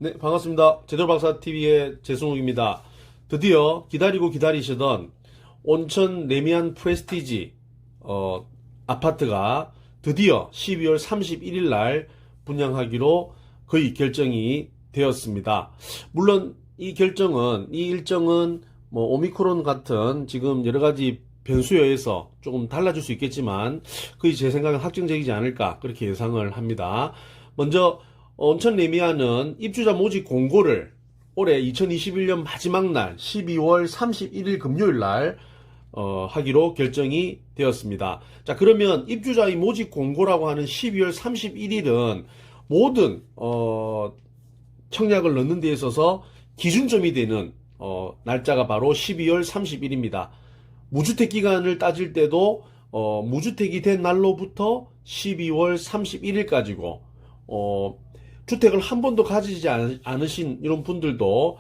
네, 반갑습니다. 제대로박사TV의 재승욱입니다. 드디어 기다리고 기다리시던 온천 레미안 프레스티지 아파트가 드디어 12월 31일 날 분양하기로 거의 결정이 되었습니다. 물론 이 일정은 뭐 오미크론 같은 지금 여러 가지 변수에 의해서 조금 달라질 수 있겠지만 거의 제 생각은 확정적이지 않을까 그렇게 예상을 합니다. 먼저 온천 레미안은 입주자 모집 공고를 올해 2021년 마지막 날 12월 31일 금요일 날 하기로 결정이 되었습니다. 자, 그러면 입주자의 모집 공고라고 하는 12월 31일은 모든 청약을 넣는 데 있어서 기준점이 되는 날짜가 바로 12월 30일입니다. 무주택 기간을 따질 때도 무주택이 된 날로부터 12월 31일까지고 주택을 한 번도 가지지 않으신 이런 분들도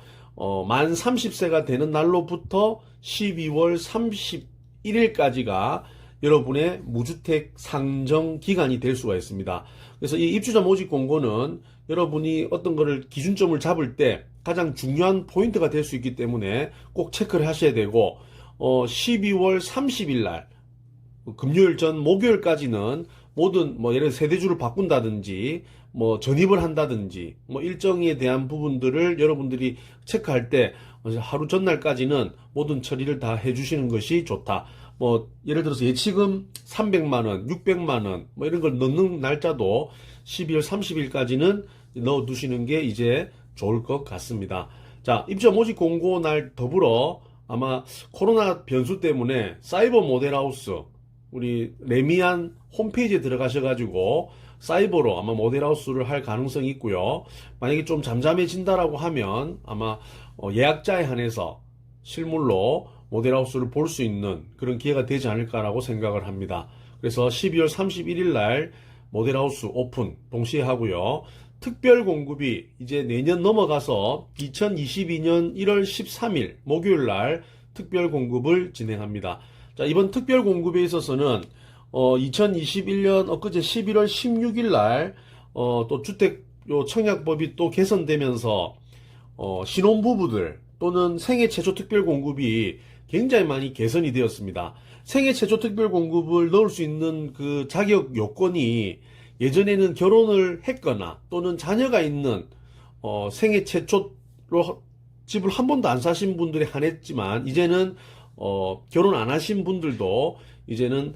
만 30세가 되는 날로부터 12월 31일까지가 여러분의 무주택 상정 기간이 될 수가 있습니다. 그래서 이 입주자 모집 공고는 여러분이 어떤 거를 기준점을 잡을 때 가장 중요한 포인트가 될 수 있기 때문에 꼭 체크를 하셔야 되고 12월 30일 날 금요일 전 목요일까지는 모든 예를 들어 세대주를 바꾼다든지 전입을 한다든지 일정에 대한 부분들을 여러분들이 체크할 때 하루 전날까지는 모든 처리를 다 해주시는 것이 좋다. 예를 들어서 예치금 300만원, 600만원 이런 걸 넣는 날짜도 12월 30일까지는 넣어 두시는 게 이제 좋을 것 같습니다. 자, 입주자 모집 공고 날 더불어 아마 코로나 변수 때문에 사이버 모델하우스 우리 레미안 홈페이지에 들어가셔가지고 사이버로 아마 모델하우스를 할 가능성이 있고요. 만약에 좀 잠잠해진다라고 하면 아마 예약자에 한해서 실물로 모델하우스를 볼 수 있는 그런 기회가 되지 않을까라고 생각을 합니다. 그래서 12월 31일 날 모델하우스 오픈 동시에 하고요. 특별 공급이 이제 내년 넘어가서 2022년 1월 13일 목요일 날 특별 공급을 진행합니다. 자, 이번 특별 공급에 있어서는 2021년 엊그제 11월 16일 날 또 주택 청약법이 또 개선되면서 신혼부부들 또는 생애 최초 특별 공급이 굉장히 많이 개선이 되었습니다. 생애 최초 특별 공급을 넣을 수 있는 그 자격 요건이 예전에는 결혼을 했거나 또는 자녀가 있는 생애 최초로 집을 한 번도 안 사신 분들에 한했지만 이제는 결혼 안 하신 분들도 이제는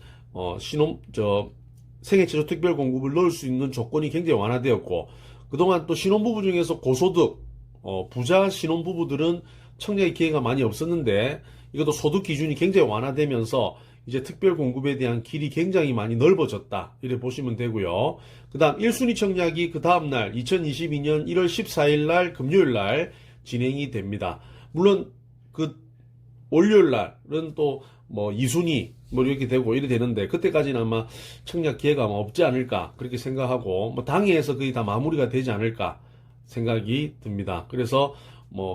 생애 최초 특별 공급을 넣을 수 있는 조건이 굉장히 완화되었고 그동안 또 신혼부부 중에서 고소득 부자 신혼부부들은 청약의 기회가 많이 없었는데 이것도 소득 기준이 굉장히 완화되면서 이제 특별 공급에 대한 길이 굉장히 많이 넓어졌다 이렇게 보시면 되고요. 그 다음 1순위 청약이 그 다음날 2022년 1월 14일 날 금요일 날 진행이 됩니다. 물론 그 월요일 날은 또 2순위 이렇게 되고 이래 되는데 그때까지는 아마 청약 기회가 아마 없지 않을까 그렇게 생각하고 당해에서 거의 다 마무리가 되지 않을까 생각이 듭니다. 그래서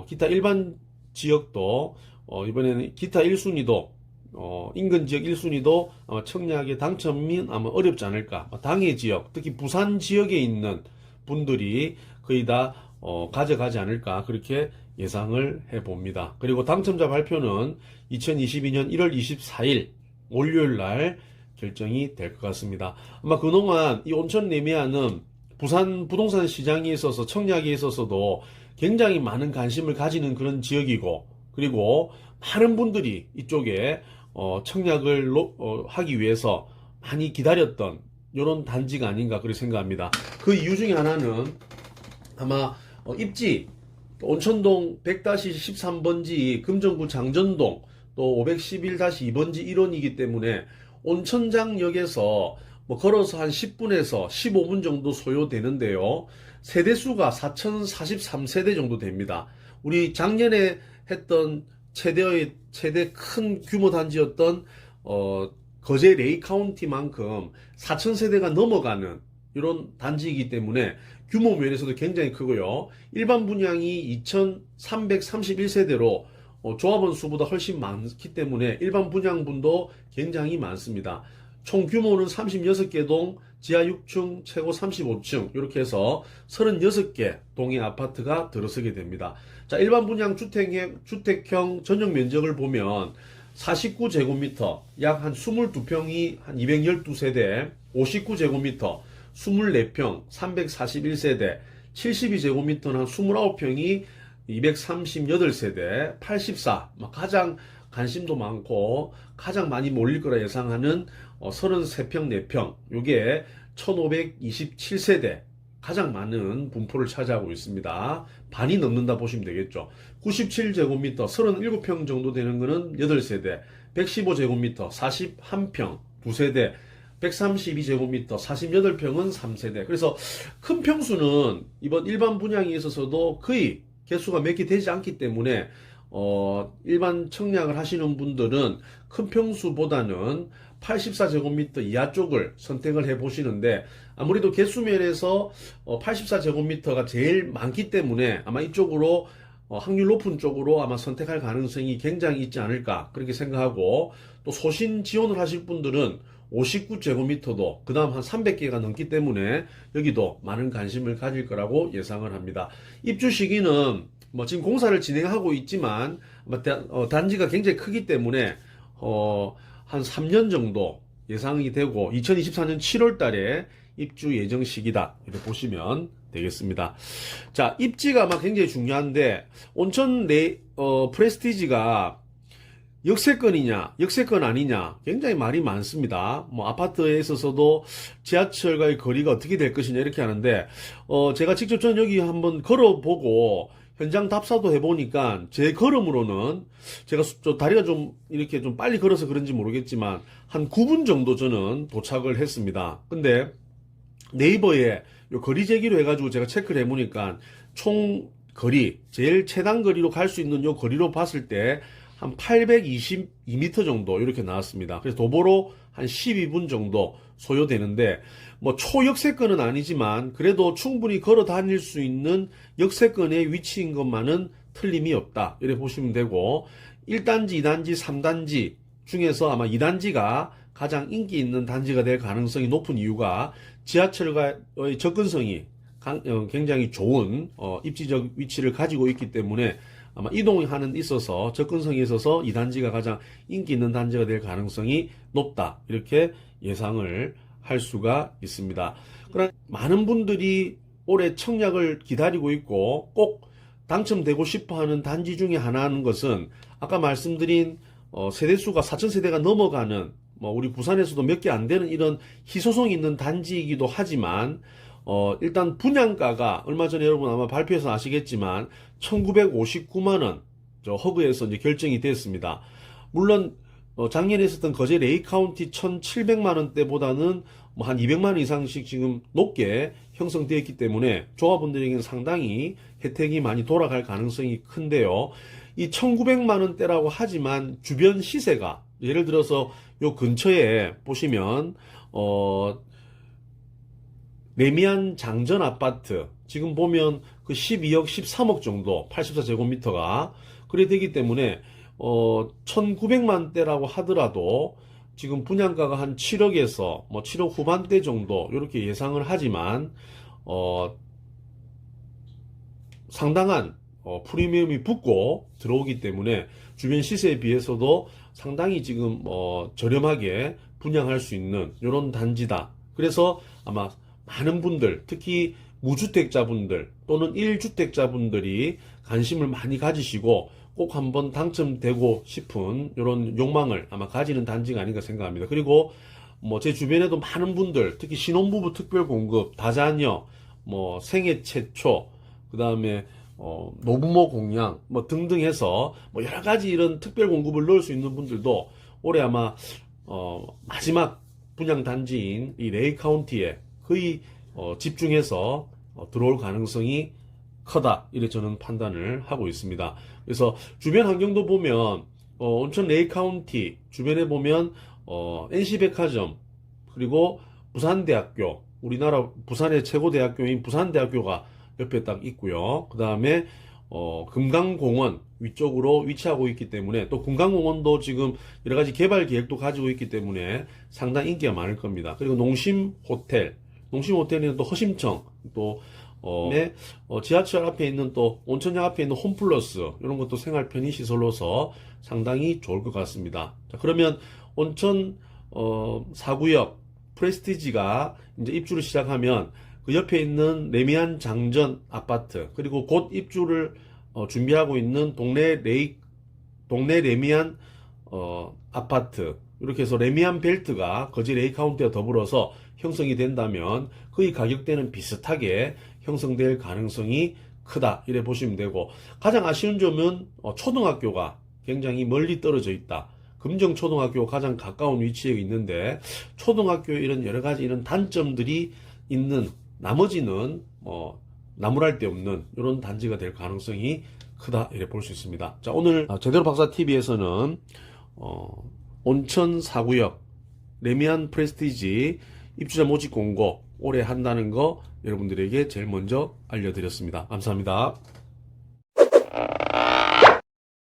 기타 일반 지역도 이번에는 기타 1순위도 인근 지역 1순위도 아마 청약에 당첨이 아마 어렵지 않을까. 당해 지역, 특히 부산 지역에 있는 분들이 거의 다 가져가지 않을까 그렇게 예상을 해봅니다. 그리고 당첨자 발표는 2022년 1월 24일 월요일 날 결정이 될 것 같습니다. 아마 그동안 이 온천 레미안은 부산 부동산 시장에 있어서 청약에 있어서도 굉장히 많은 관심을 가지는 그런 지역이고 그리고 많은 분들이 이쪽에 청약을 하기 위해서 많이 기다렸던 이런 단지가 아닌가 그렇게 생각합니다. 그 이유 중에 하나는 아마 입지 온천동 100-13번지 금정구 장전동 또 511-2번지 1원이기 때문에 온천장역에서 걸어서 한 10분에서 15분 정도 소요되는데요. 세대수가 4043세대 정도 됩니다. 우리 작년에 했던 최대 큰 규모 단지였던 거제 레이 카운티만큼 4000세대가 넘어가는 이런 단지이기 때문에 규모 면에서도 굉장히 크고요. 일반 분양이 2331세대로 조합원 수보다 훨씬 많기 때문에 일반 분양분도 굉장히 많습니다. 총 규모는 36개 동 지하 6층, 최고 35층 이렇게 해서 36개 동의 아파트가 들어서게 됩니다. 자, 일반 분양 주택형 전용 면적을 보면 49제곱미터, 약 한 22평이 한 212세대, 59제곱미터, 24평, 341세대, 72제곱미터는 한 29평이 238세대, 84, 가장 관심도 많고 가장 많이 몰릴 거라 예상하는 33평, 4평, 요게 1527세대, 가장 많은 분포를 차지하고 있습니다. 반이 넘는다 보시면 되겠죠. 97제곱미터, 37평 정도 되는 거는 8세대, 115제곱미터, 41평, 2세대, 132제곱미터, 48평은 3세대. 그래서 큰 평수는 이번 일반 분양에 있어서도 거의 개수가 몇 개 되지 않기 때문에 일반 청약을 하시는 분들은 큰 평수보다는 84제곱미터 이하 쪽을 선택을 해 보시는데, 아무래도 개수면에서 84제곱미터가 제일 많기 때문에 아마 이쪽으로 확률 높은 쪽으로 아마 선택할 가능성이 굉장히 있지 않을까 그렇게 생각하고, 또 소신 지원을 하실 분들은 59제곱미터도 그 다음 한 300개가 넘기 때문에 여기도 많은 관심을 가질 거라고 예상을 합니다. 입주 시기는 지금 공사를 진행하고 있지만 단지가 굉장히 크기 때문에 한 3년 정도 예상이 되고 2024년 7월 달에 입주 예정 시기다 이렇게 보시면 되겠습니다. 자, 입지가 아마 굉장히 중요한데, 온천 프레스티지가 역세권이냐 역세권 아니냐 굉장히 말이 많습니다. 아파트에 있어서도 지하철과의 거리가 어떻게 될 것이냐 이렇게 하는데, 제가 직접 저는 여기 한번 걸어보고 현장 답사도 해보니까 제 걸음으로는 제가 다리가 좀 이렇게 좀 빨리 걸어서 그런지 모르겠지만 한 9분 정도 저는 도착을 했습니다. 근데 네이버에 요 거리 재기로 해가지고 제가 체크를 해보니까 총 거리, 제일 최단 거리로 갈 수 있는 요 거리로 봤을 때 한 822m 정도 이렇게 나왔습니다. 그래서 도보로 한 12분 정도 소요되는데, 초역세권은 아니지만 그래도 충분히 걸어 다닐 수 있는 역세권의 위치인 것만은 틀림이 없다 이렇게 보시면 되고, 1단지, 2단지, 3단지 중에서 아마 2단지가 가장 인기 있는 단지가 될 가능성이 높은 이유가 지하철과의 접근성이 굉장히 좋은 입지적 위치를 가지고 있기 때문에 아마 이동하는 데 있어서 접근성에 있어서 2단지가 가장 인기 있는 단지가 될 가능성이 높다 이렇게 예상을 할 수가 있습니다. 그러나 많은 분들이 올해 청약을 기다리고 있고 꼭 당첨되고 싶어하는 단지 중에 하나인 것은 아까 말씀드린 세대수가 4,000세대가 넘어가는 우리 부산에서도 몇 개 안 되는 이런 희소성이 있는 단지이기도 하지만, 일단 분양가가 얼마 전에 여러분 아마 발표해서 아시겠지만 1959만원 허그에서 이제 결정이 됐습니다. 물론 작년에 있었던 거제 레이카운티 1700만원대보다는 한 200만원 이상씩 지금 높게 형성되어 있기 때문에 조합원들에게는 상당히 혜택이 많이 돌아갈 가능성이 큰데요. 이 1900만원대라고 하지만 주변 시세가, 예를 들어서 요 근처에 보시면 레미안 장전 아파트 지금 보면 그 12억 13억 정도 84제곱미터가 그래 되기 때문에 1900만대라고 하더라도 지금 분양가가 한 7억에서 7억 후반대 정도 이렇게 예상을 하지만 상당한 프리미엄이 붙고 들어오기 때문에 주변 시세에 비해서도 상당히 지금 저렴하게 분양할 수 있는 이런 단지다. 그래서 아마 많은 분들, 특히 무주택자분들 또는 1주택자분들이 관심을 많이 가지시고 꼭 한번 당첨되고 싶은 이런 욕망을 아마 가지는 단지가 아닌가 생각합니다. 그리고 제 주변에도 많은 분들, 특히 신혼부부 특별공급, 다자녀, 생애 최초, 그 다음에 노부모 공양 등등 해서 여러 가지 이런 특별 공급을 넣을 수 있는 분들도 올해 아마 마지막 분양 단지인 이 레이 카운티에 거의 집중해서 들어올 가능성이 크다 이렇게 저는 판단을 하고 있습니다. 그래서 주변 환경도 보면 온천 레이 카운티 주변에 보면 NC백화점, 그리고 부산대학교, 우리나라 부산의 최고 대학교인 부산대학교가 옆에 딱 있고요. 그 다음에 금강공원 위쪽으로 위치하고 있기 때문에, 또 금강공원도 지금 여러 가지 개발 계획도 가지고 있기 때문에 상당히 인기가 많을 겁니다. 그리고 농심 호텔, 동심호텔에는 또 허심청, 또 지하철 앞에 있는 또 온천역 앞에 있는 홈플러스 이런 것도 생활 편의 시설로서 상당히 좋을 것 같습니다. 자, 그러면 온천 4구역 프레스티지가 이제 입주를 시작하면 그 옆에 있는 레미안 장전 아파트, 그리고 곧 입주를 준비하고 있는 동네 레미안 아파트, 이렇게 해서 레미안 벨트가 거지 레이카운트와 더불어서 형성이 된다면 거의 가격대는 비슷하게 형성될 가능성이 크다, 이래 보시면 되고, 가장 아쉬운 점은 초등학교가 굉장히 멀리 떨어져 있다. 금정초등학교가 가장 가까운 위치에 있는데 초등학교 이런 여러 가지 이런 단점들이 있는, 나머지는 나무랄 데 없는 이런 단지가 될 가능성이 크다, 이래 볼 수 있습니다. 자, 오늘 제대로 박사 TV에서는 온천 4구역 레미안 프레스티지 입주자 모집 공고 올해 한다는 거 여러분들에게 제일 먼저 알려드렸습니다. 감사합니다.